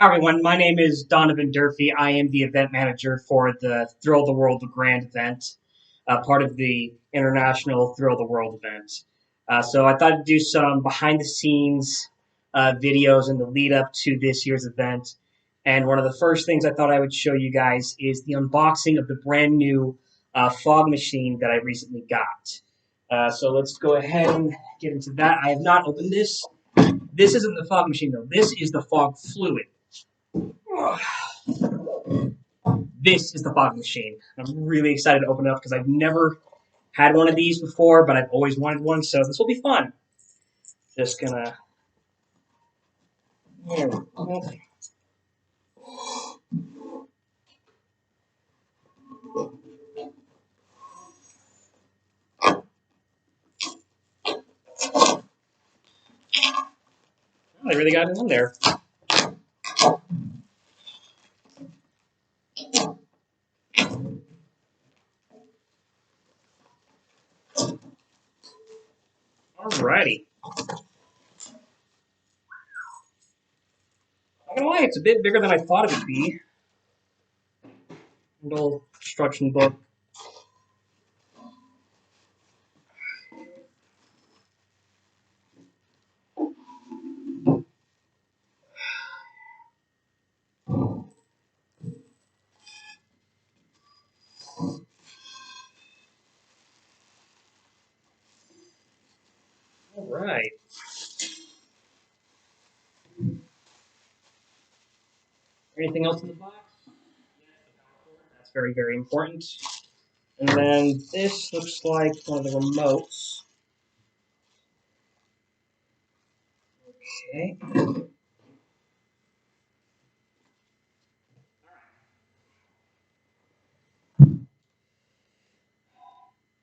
Hi everyone, my name is Donovan Durfee. I am the event manager for the Thrill the World Grand event, part of the International Thrill the World event. So I thought I'd do some behind the scenes videos in the lead up to this year's event. And one of the first things I thought I would show you guys is the unboxing of the brand new fog machine that I recently got. So let's go ahead and get into that. I have not opened this. This isn't the fog machine though. This is the fog fluid. This is the fog machine. I'm really excited to open it up because I've never had one of these before, but I've always wanted one, so this will be fun. Just gonna. I really got it in there. Alrighty. I'm gonna lie, it's a bit bigger than I thought it would be. Little instruction book. Alright. Anything else in the box? That's very, very important. And then this looks like one of the remotes. Okay.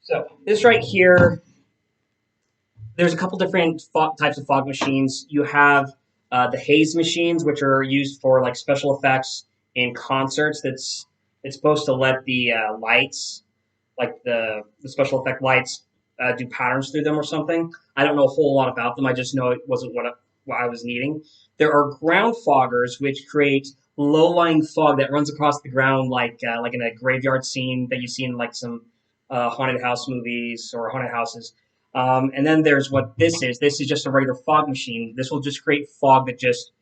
So this right here, there's a couple different types of fog machines. You have the haze machines, which are used for like special effects in concerts. It's supposed to let the lights, like the special effect lights, do patterns through them or something. I don't know a whole lot about them. I just know it wasn't what I was needing. There are ground foggers, which create low-lying fog that runs across the ground, like in a graveyard scene that you see in like some haunted house movies or haunted houses. And then there's what this is. This is just a regular fog machine. This will just create fog that just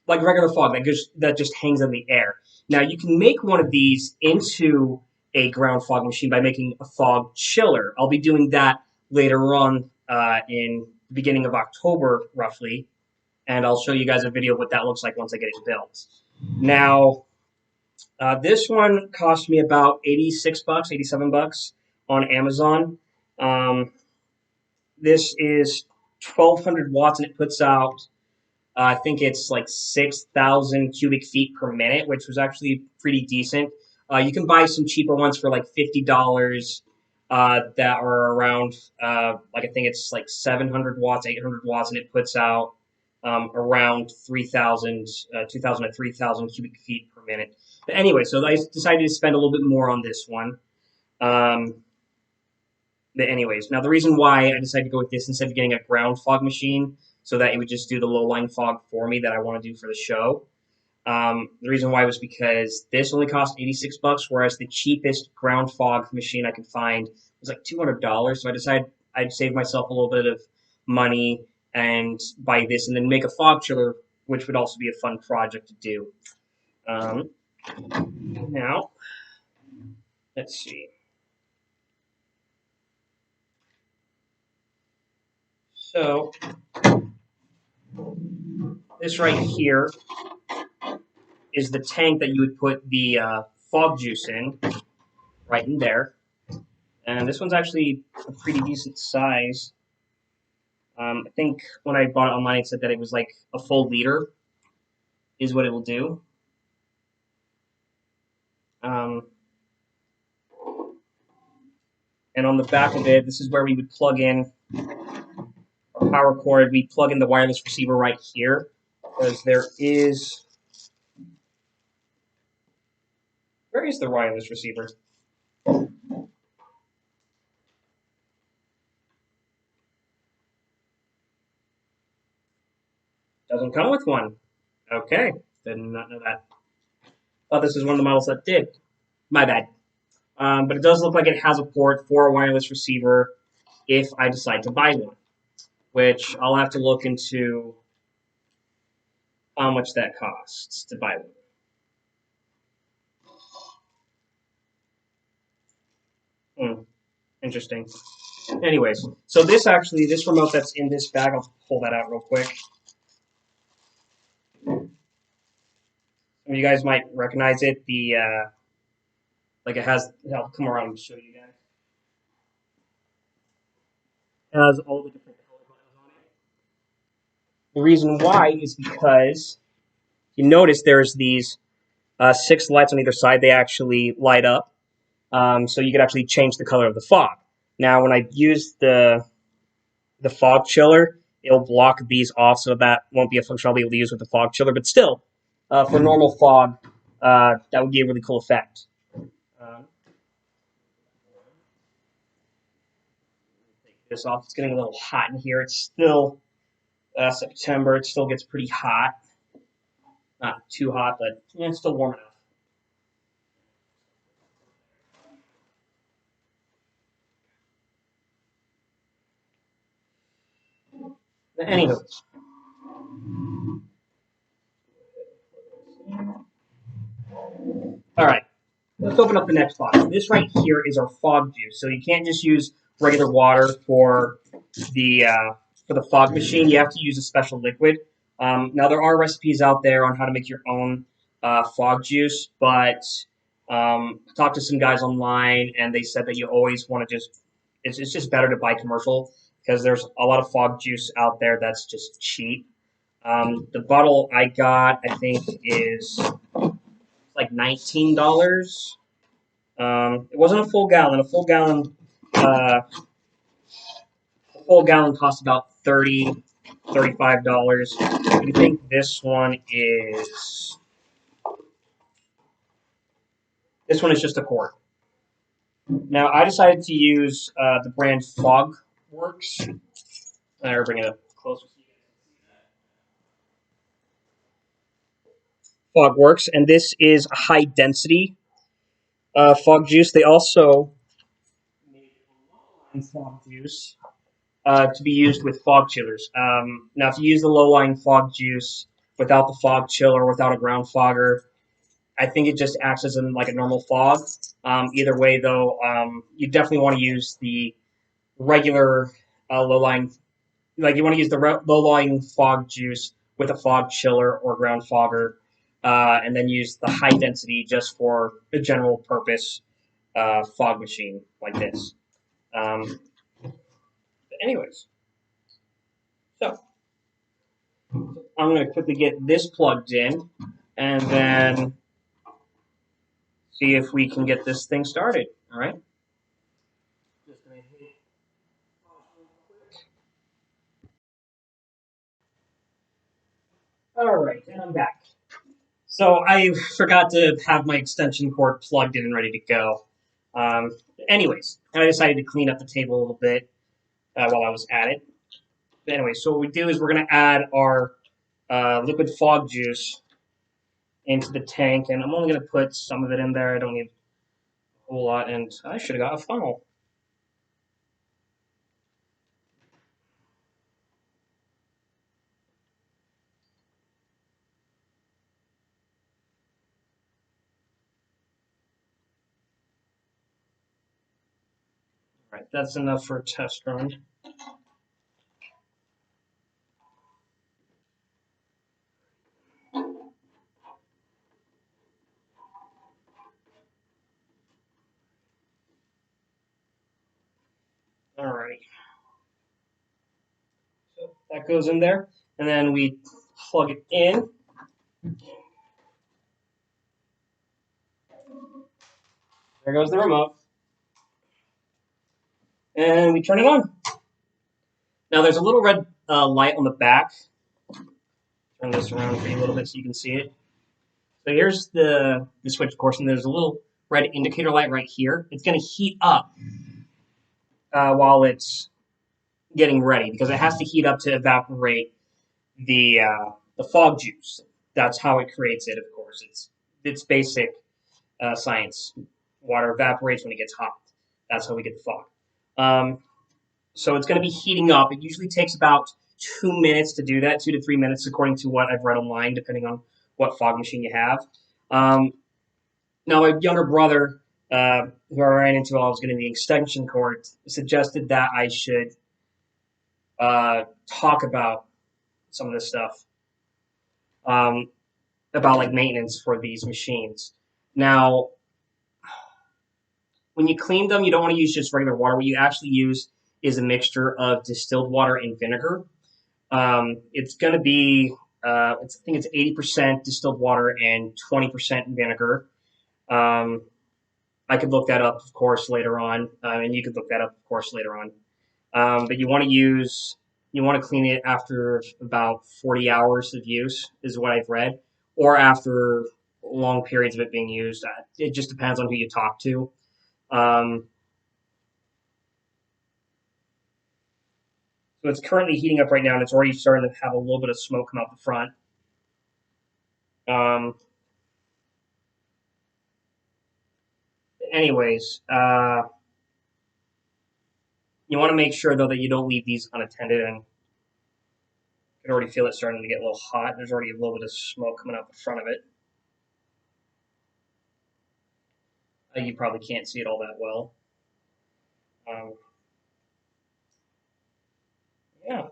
like regular fog that just hangs in the air. Now you can make one of these into a ground fog machine by making a fog chiller. I'll be doing that later on in the beginning of October, roughly, and I'll show you guys a video of what that looks like once I get it built. Now, this one cost me about 86 bucks, 87 bucks on Amazon. Um, this is 1200 watts and it puts out I think it's like 6,000 cubic feet per minute, which was actually pretty decent. You can buy some cheaper ones for like $50 that are around, like I think it's like 700 watts, 800 watts, and it puts out around 3,000, 2,000 to 3,000 cubic feet per minute. But anyway, so I decided to spend a little bit more on this one. Um, but anyways, now the reason why I decided to go with this instead of getting a ground fog machine, so that it would just do the low line fog for me that I want to do for the show. The reason why was because this only cost 86 bucks, whereas the cheapest ground fog machine I could find was like $200. So I decided I'd save myself a little bit of money and buy this, and then make a fog chiller, which would also be a fun project to do. Um, Now, let's see. So this right here is the tank that you would put the fog juice in, right in there. And this one's actually a pretty decent size. I think when I bought it online, it said that it was like a full liter is what it will do. Um, and on the back of it, this is where we would plug in our power cord. We plug in the wireless receiver right here because where is the wireless receiver? Doesn't come with one. Okay, Did not know that. Thought this was one of the models that did. My bad. But it does look like it has a port for a wireless receiver if I decide to buy one, which I'll have to look into how much that costs to buy one. Interesting. Anyways, so this remote that's in this bag, I'll pull that out real quick. Some of you guys might recognize it. Like it has, I'll come around and show you guys. It has all the different color buttons on it. The reason why is because you notice there's these 6 lights on either side. They actually light up, so you could actually change the color of the fog. Now, when I use the fog chiller, it'll block these off, so that won't be a function I'll be able to use with the fog chiller. But still, for normal fog, that would be a really cool effect. Take this off. It's getting a little hot in here. It's still September. It still gets pretty hot. Not too hot, but yeah, it's still warm enough. But anywho, all right. Let's open up the next box. This right here is our fog juice. So you can't just use regular water the fog machine. You have to use a special liquid. Now there are recipes out there on how to make your own fog juice, but talked to some guys online and they said that you always want to it's just better to buy commercial because there's a lot of fog juice out there that's just cheap. The bottle I got, I think, is like $19. It wasn't a full gallon. Uh, a full gallon costs about $35. I think this one is just a quart. Now I decided to use the brand Fogworks. I'll bring it up closer. Fogworks, and this is a high density fog juice. They also made a fog juice to be used with fog chillers. Now, if you use the low-lying fog juice without the fog chiller, without a ground fogger, I think it just acts as like a normal fog. Either way, though, you definitely want to use the regular low-lying, like you want to use the low-lying fog juice with a fog chiller or ground fogger, and then use the high density just for the general purpose fog machine like this. But anyways, so I'm going to quickly get this plugged in and then see if we can get this thing started. All right. Just gonna hit pause real quick. All right, and I'm back. So I forgot to have my extension cord plugged in and ready to go. Anyways, and I decided to clean up the table a little bit while I was at it. But anyway, so what we do is we're going to add our liquid fog juice into the tank, and I'm only going to put some of it in there. I don't need a whole lot, and I should have got a funnel. All right, that's enough for a test run. All right. So that goes in there, and then we plug it in. There goes the remote. And we turn it on. Now there's a little red light on the back. Turn this around for you a little bit so you can see it. So here's the switch, of course, and there's a little red indicator light right here. It's going to heat up while it's getting ready because it has to heat up to evaporate the fog juice That's how it creates it. Of course, it's basic science. Water evaporates when it gets hot. That's how we get the fog. Um, so it's going to be heating up. It usually takes about 2 minutes to do that, 2 to 3 minutes, according to what I've read online, depending on what fog machine you have. Um, Now, my younger brother, who I ran into while I was getting the extension cord, suggested that I should talk about some of this stuff, um, about like maintenance for these machines. Now, when you clean them, you don't want to use just regular water. What you actually use is a mixture of distilled water and vinegar. It's going to be, I think it's 80% distilled water and 20% vinegar. Um, I could look that up, of course, later on, and you could look that up, of course, later on. But you want to clean it after about 40 hours of use, is what I've read, or after long periods of it being used. It just depends on who you talk to. Um, so it's currently heating up right now, and it's already starting to have a little bit of smoke come out the front. Um, anyways, you want to make sure though that you don't leave these unattended, and you can already feel it starting to get a little hot. There's already a little bit of smoke coming out the front of it. You probably can't see it all that well. Um, yeah.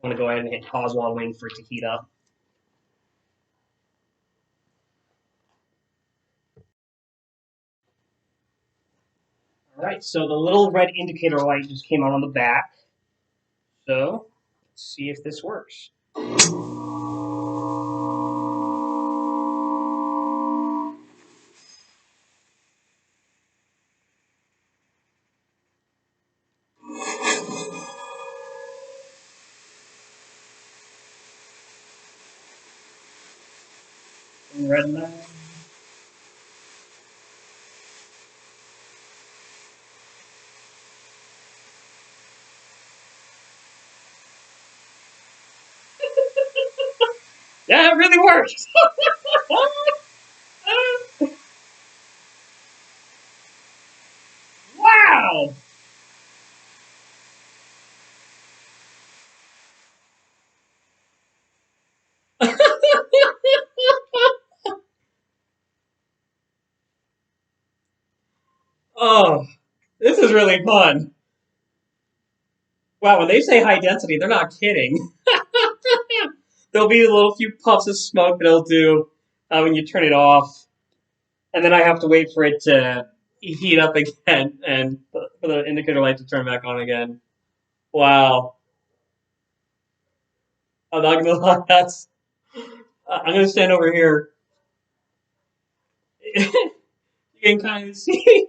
I'm going to go ahead and hit pause while I'm waiting for it to heat up. All right, so the little red indicator light just came on the back. So let's see if this works. Red light. Yeah, it really works. Wow. Oh, this is really fun. Wow, when they say high density, they're not kidding. There'll be a little few puffs of smoke that it'll do when you turn it off, and then I have to wait for it to heat up again and for the indicator light to turn back on again. Wow, I'm not gonna lie, that's. I'm gonna stand over here. You can kind of see.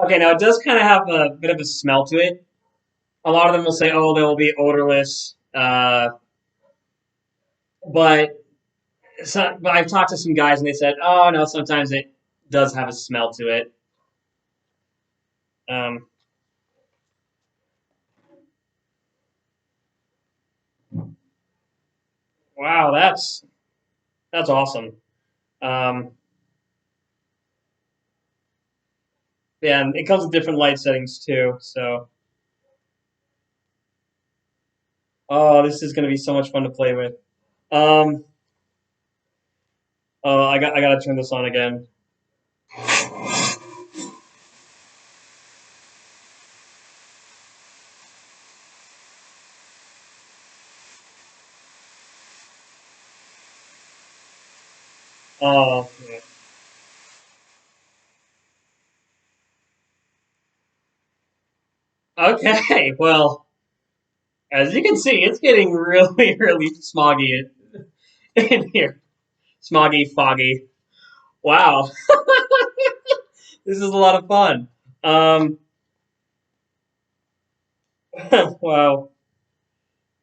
Okay, now it does kind of have a bit of a smell to it. A lot of them will say, "Oh, they will be odorless," but but I've talked to some guys and they said, "Oh no, sometimes it does have a smell to it." Um, wow, that's awesome. Um, yeah, and it comes with different light settings too. So, oh, this is going to be so much fun to play with. Um, I got to turn this on again. Oh, yeah. Okay. Well, as you can see, it's getting really, really smoggy in here. Smoggy, foggy. Wow, this is a lot of fun. Um, wow.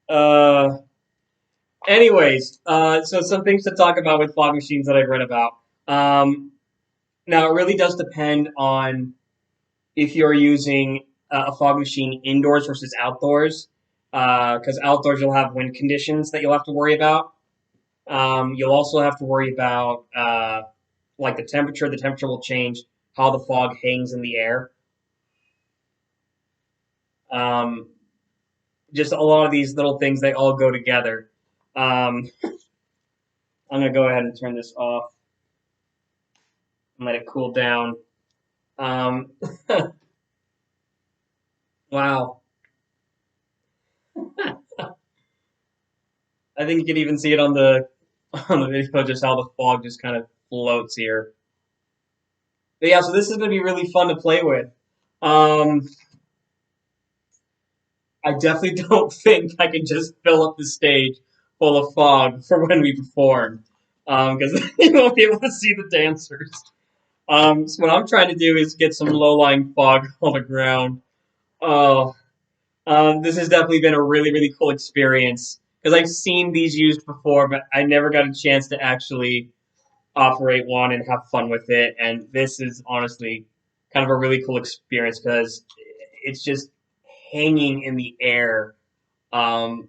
Uh, anyways, so some things to talk about with fog machines that I've read about. Um, Now, it really does depend on if you're using a fog machine indoors versus outdoors. Because outdoors you'll have wind conditions that you'll have to worry about. You'll also have to worry about like the temperature. The temperature will change how the fog hangs in the air. Um, just a lot of these little things, they all go together. I'm gonna go ahead and turn this off and let it cool down. Um, wow, I think you can even see it on the video, just how the fog just kind of floats here. But yeah, so this is gonna be really fun to play with. Um, I definitely don't think I can just fill up the stage full of fog for when we perform, because you won't be able to see the dancers. So what I'm trying to do is get some low-lying fog on the ground. Oh, this has definitely been a really, really cool experience because I've seen these used before, but I never got a chance to actually operate one and have fun with it. And this is honestly kind of a really cool experience because it's just hanging in the air. And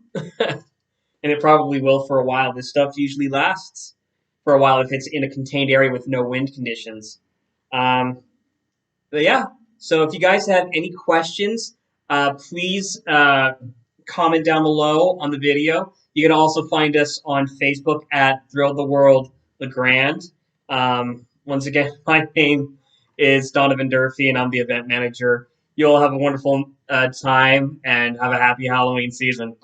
it probably will for a while. This stuff usually lasts for a while if it's in a contained area with no wind conditions. Um, but yeah, so if you guys have any questions, please comment down below on the video. You can also find us on Facebook at Thrill the World Legrand. Once again, my name is Donovan Durfee, and I'm the event manager. You all have a wonderful time and have a happy Halloween season.